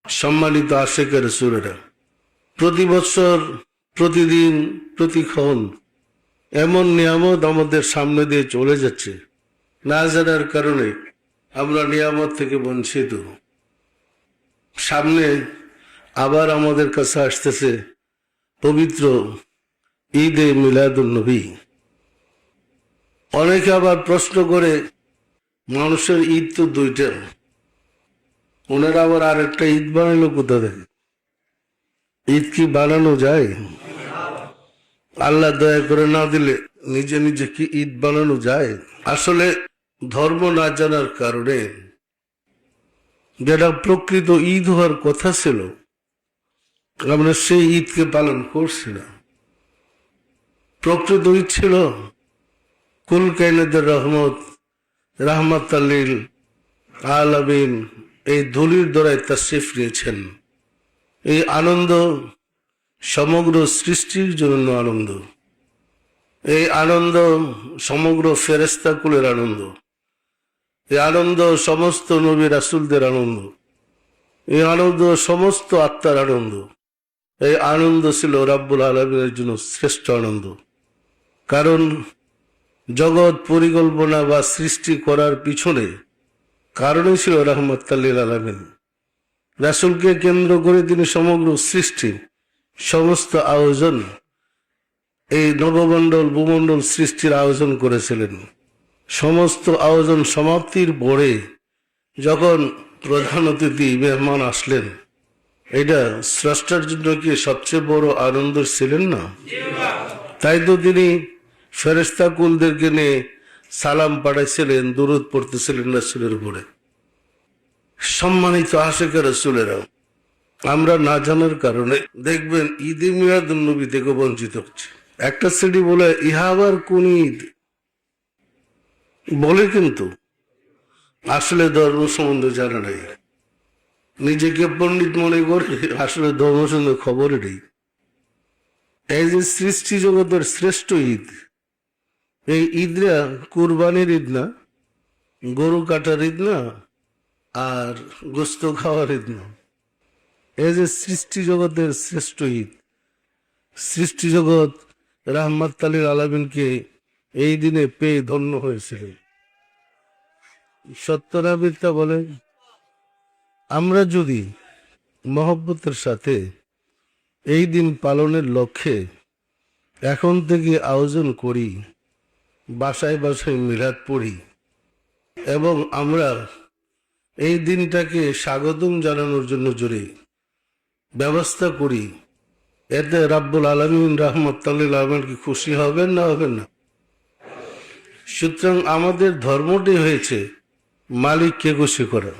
সম্মানিত আশিক রাসূলেরা, প্রতি বছর, প্রতিদিন, প্রতিক্ষণ এমন নিয়ামত আমাদের সামনে দিয়ে চলে যাচ্ছে, না জানার কারণে আমরা নিয়ামত থেকে বঞ্চিত। সামনে আবার আমাদের কাছে আসতেছে পবিত্র ঈদে মিলাদুন নবী। অনেকে আবার প্রশ্ন করে, মানুষের ঈদ তো দুইটা, ওনারা আবার আরেকটা ঈদ বানাইলো কোথা থেকে? ঈদ কি বানানো যায়? আল্লাহ দয়া করে না দিলে নিজে নিজে কি ঈদ বানানো যায়? আসলে ধর্ম না জানার কারণে যেটা প্রকৃত ঈদ হওয়ার কথা ছিল, আমরা সেই ঈদকে পালন করছি না। প্রকৃত ঈদ ছিল কুল কায়নাতের রহমত, রাহমাতাল্লিল আলামিন এই ধুলির দ্বারাই তাশরিফ নিয়েছেন। এই আনন্দ সমগ্র সৃষ্টির জন্য আনন্দ, এই আনন্দ সমগ্র ফেরেশতা কুলের আনন্দ, এই আনন্দ সমস্ত নবী রাসূলদের আনন্দ, এই আনন্দ সমস্ত আত্মার আনন্দ। এই আনন্দ ছিল রাব্বুল আলামিনের জন্য শ্রেষ্ঠ আনন্দ। কারণ জগৎ পরিকল্পনা বা সৃষ্টি করার পিছনে কারণই ছিল রাহমাতাল লিল আলামিন। রাসূলকে কেন্দ্র করে তিনি সমগ্র সৃষ্টি, সমস্ত আয়োজন, এই নবমণ্ডল ভূমণ্ডল সৃষ্টির আয়োজন করেছিলেন। সমস্ত আয়োজন সমাপ্তির পরে যখন প্রধান অতিথি মেহমান আসলেন, এটা স্রষ্টার জন্য কি সবচেয়ে বড় আনন্দ ছিলেন না? তাই তো তিনি ফেরেশতা কুলদেরকে নিয়ে সালাম পাঠাইছিলেন, দুরূদ পড়তেছিলেন রাসূলের উপরে। সম্মানিত আশিক রাসূলেরা, আমরা না জানার কারণে দেখবেন ঈদে মিলাদুন নবী থেকে বঞ্চিত হচ্ছে। একটা শ্রেণী বলে, ইহা আবার কোন ঈদ বলে, কিন্তু আসলে ধর্ম সম্বন্ধে জানা নাই, নিজেকে পণ্ডিত মনে করে আসলে ধর্ম সম্বন্ধে খবরই নেই। এই যে সৃষ্টি জগতের শ্রেষ্ঠ ঈদ, এই ঈদরা কুরবানির ঈদ না, গরু কাটার ঈদ না, আর গোস্ত খাওয়ার ঈদ না। এই যে সৃষ্টি জগতের শ্রেষ্ঠ ঈদ, সৃষ্টি জগৎ রাহমাতাল লিল আলামিনকে এই দিনে পেয়ে ধন্য হয়েছিল। সত্য না মিথ্যা বলেন? আমরা যদি মহব্বতের সাথে এই দিন পালনের লক্ষ্যে এখন থেকে আয়োজন করি, বাসায় বাসায় মিলাদ পড়ি এবং আমরা এই দিনটাকে স্বাগতম জানানোর জন্য জোরে ব্যবস্থা করি, এতে রাব্বুল আলামিন রাহমাতাল লিল আলামিন কি খুশি হবেন না হবেন না? সুতরাং আমাদের ধর্মটি হয়েছে মালিককে খুশি করা।